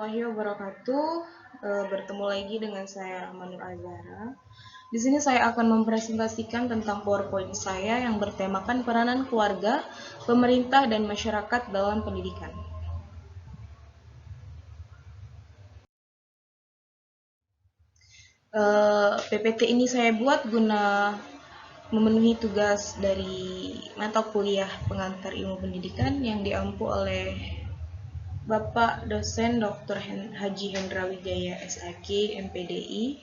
warahmatullahi wabarakatuh. Bertemu lagi dengan saya Rahmanur Azhara. Di sini saya akan mempresentasikan tentang PowerPoint saya yang bertemakan peranan keluarga, pemerintah, dan masyarakat dalam pendidikan. PPT ini saya buat guna memenuhi tugas dari mata kuliah pengantar ilmu pendidikan yang diampu oleh Bapak dosen Dr. Haji Hendra Wijaya SAG MPDI,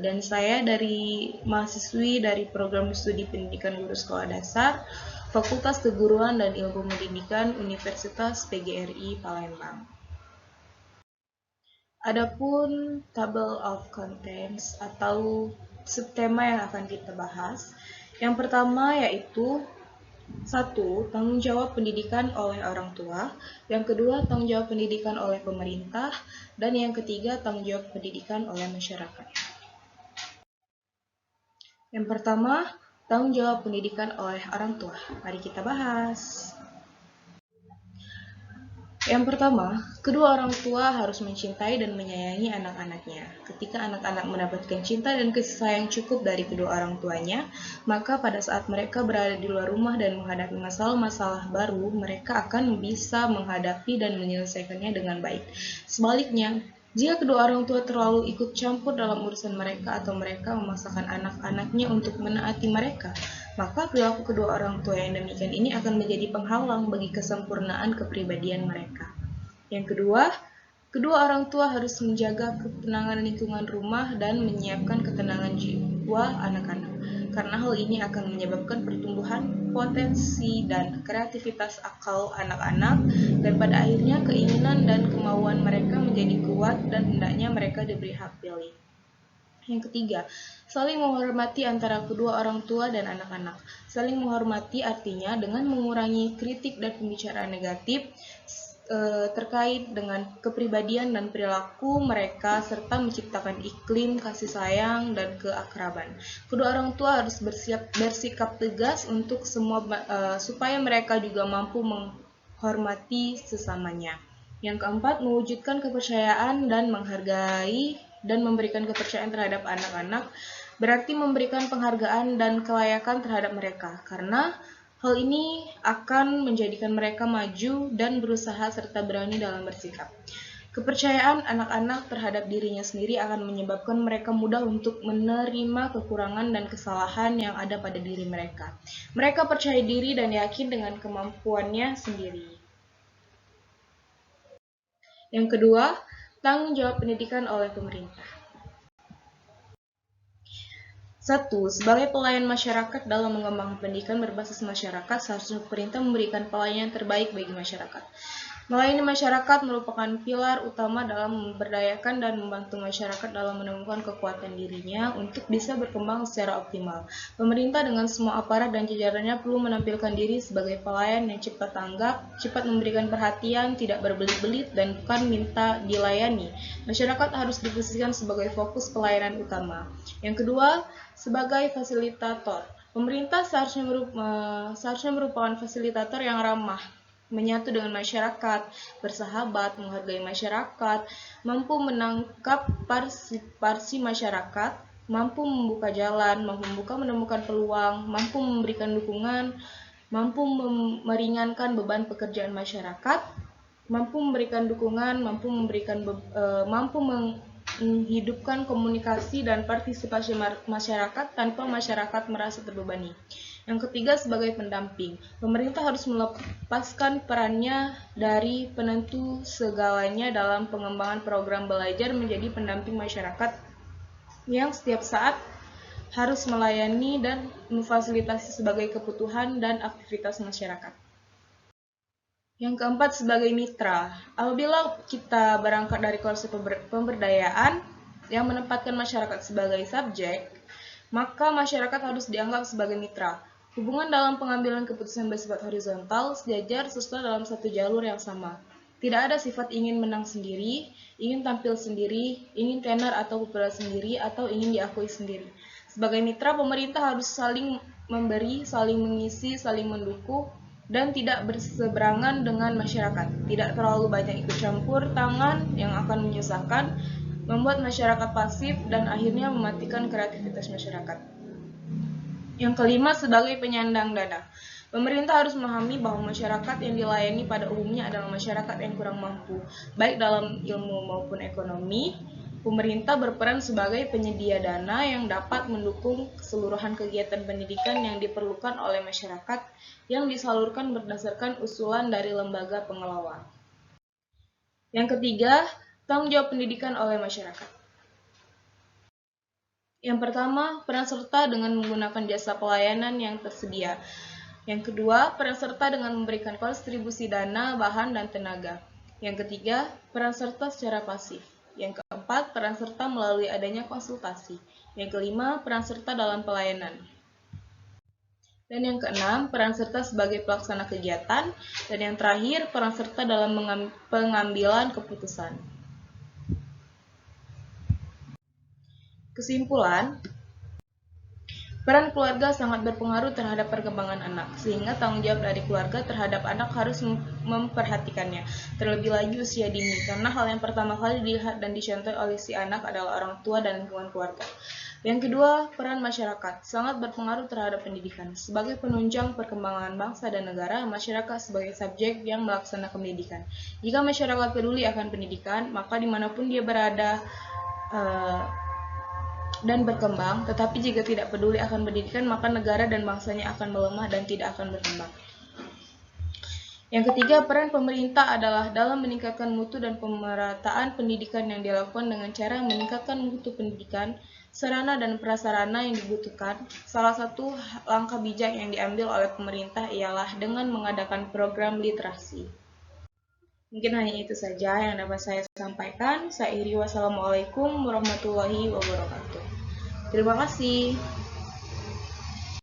dan saya dari mahasiswi dari program studi pendidikan guru sekolah dasar Fakultas Keguruan dan Ilmu Pendidikan Universitas PGRI Palembang. Adapun table of contents atau subtema yang akan kita bahas, yang pertama yaitu 1. Tanggung jawab pendidikan oleh orang tua. Yang kedua, tanggung jawab pendidikan oleh pemerintah. Dan yang ketiga, tanggung jawab pendidikan oleh masyarakat. Yang pertama, tanggung jawab pendidikan oleh orang tua. Mari kita bahas. Yang pertama, kedua orang tua harus mencintai dan menyayangi anak-anaknya. Ketika anak-anak mendapatkan cinta dan kasih sayang cukup dari kedua orang tuanya, maka pada saat mereka berada di luar rumah dan menghadapi masalah-masalah baru, mereka akan bisa menghadapi dan menyelesaikannya dengan baik. Sebaliknya, jika kedua orang tua terlalu ikut campur dalam urusan mereka atau mereka memaksakan anak-anaknya untuk menaati mereka, maka perilaku kedua orang tua yang demikian ini akan menjadi penghalang bagi kesempurnaan kepribadian mereka. Yang kedua, kedua orang tua harus menjaga ketenangan lingkungan rumah dan menyiapkan ketenangan jiwa anak-anak, karena hal ini akan menyebabkan pertumbuhan potensi dan kreativitas akal anak-anak, dan pada akhirnya keinginan dan kemauan mereka menjadi kuat dan hendaknya mereka diberi hak pilih. Yang ketiga, saling menghormati antara kedua orang tua dan anak-anak. Saling menghormati artinya dengan mengurangi kritik dan pembicaraan negatif terkait dengan kepribadian dan perilaku mereka serta menciptakan iklim kasih sayang dan keakraban. Kedua orang tua harus bersikap tegas untuk supaya mereka juga mampu menghormati sesamanya. Yang keempat, mewujudkan kepercayaan dan menghargai dan memberikan kepercayaan terhadap anak-anak berarti memberikan penghargaan dan kelayakan terhadap mereka, karena hal ini akan menjadikan mereka maju dan berusaha serta berani dalam bersikap. Kepercayaan anak-anak terhadap dirinya sendiri akan menyebabkan mereka mudah untuk menerima kekurangan dan kesalahan yang ada pada diri mereka. Mereka percaya diri dan yakin dengan kemampuannya sendiri. Yang kedua, tanggung jawab pendidikan oleh pemerintah. 1. Sebagai pelayan masyarakat dalam mengembangkan pendidikan berbasis masyarakat, seharusnya pemerintah memberikan pelayanan terbaik bagi masyarakat. Melayani masyarakat merupakan pilar utama dalam memberdayakan dan membantu masyarakat dalam menemukan kekuatan dirinya untuk bisa berkembang secara optimal. Pemerintah dengan semua aparat dan jajarannya perlu menampilkan diri sebagai pelayan yang cepat tanggap, cepat memberikan perhatian, tidak berbelit-belit, dan bukan minta dilayani. Masyarakat harus diposisikan sebagai fokus pelayanan utama. Yang kedua, sebagai fasilitator. Pemerintah seharusnya merupakan fasilitator yang ramah, menyatu dengan masyarakat, bersahabat, menghargai masyarakat, mampu menangkap partisipasi masyarakat, mampu membuka jalan, menemukan peluang, mampu memberikan dukungan, mampu meringankan beban pekerjaan masyarakat, mampu memberikan dukungan, mampu menghidupkan komunikasi dan partisipasi masyarakat tanpa masyarakat merasa terbebani. Yang ketiga, sebagai pendamping. Pemerintah harus melepaskan perannya dari penentu segalanya dalam pengembangan program belajar menjadi pendamping masyarakat yang setiap saat harus melayani dan memfasilitasi sebagai kebutuhan dan aktivitas masyarakat. Yang keempat, sebagai mitra. Apabila kita berangkat dari konsep pemberdayaan yang menempatkan masyarakat sebagai subjek, maka masyarakat harus dianggap sebagai mitra. Hubungan dalam pengambilan keputusan bersifat horizontal, sejajar, sesuai dalam satu jalur yang sama. Tidak ada sifat ingin menang sendiri, ingin tampil sendiri, ingin tenar atau populer sendiri, atau ingin diakui sendiri. Sebagai mitra, pemerintah harus saling memberi, saling mengisi, saling mendukung, dan tidak berseberangan dengan masyarakat. Tidak terlalu banyak ikut campur tangan yang akan menyusahkan, membuat masyarakat pasif, dan akhirnya mematikan kreativitas masyarakat. Yang kelima, sebagai penyandang dana. Pemerintah harus memahami bahwa masyarakat yang dilayani pada umumnya adalah masyarakat yang kurang mampu, baik dalam ilmu maupun ekonomi. Pemerintah berperan sebagai penyedia dana yang dapat mendukung keseluruhan kegiatan pendidikan yang diperlukan oleh masyarakat yang disalurkan berdasarkan usulan dari lembaga pengelola. Yang ketiga, tanggung jawab pendidikan oleh masyarakat. Yang pertama, peran serta dengan menggunakan jasa pelayanan yang tersedia. Yang kedua, peran serta dengan memberikan kontribusi dana, bahan, dan tenaga. Yang ketiga, peran serta secara pasif. Yang keempat, peran serta melalui adanya konsultasi. Yang kelima, peran serta dalam pelayanan. Dan yang keenam, peran serta sebagai pelaksana kegiatan. Dan yang terakhir, peran serta dalam pengambilan keputusan. Kesimpulan, peran keluarga sangat berpengaruh terhadap perkembangan anak, sehingga tanggung jawab dari keluarga terhadap anak harus memperhatikannya, terlebih lagi usia dini, karena hal yang pertama kali dilihat dan dicontoh oleh si anak adalah orang tua dan lingkungan keluarga. Yang kedua, peran masyarakat sangat berpengaruh terhadap pendidikan. Sebagai penunjang perkembangan bangsa dan negara, masyarakat sebagai subjek yang melaksanakan pendidikan. Jika masyarakat peduli akan pendidikan, maka dimanapun dia berada, dan berkembang, tetapi jika tidak peduli akan pendidikan, maka negara dan bangsanya akan melemah dan tidak akan berkembang. Yang ketiga, peran pemerintah adalah dalam meningkatkan mutu dan pemerataan pendidikan yang dilakukan dengan cara meningkatkan mutu pendidikan, sarana dan prasarana yang dibutuhkan. Salah satu langkah bijak yang diambil oleh pemerintah ialah dengan mengadakan program literasi. Mungkin hanya itu saja yang dapat saya sampaikan. Saya Iri, wassalamualaikum warahmatullahi wabarakatuh. Terima kasih.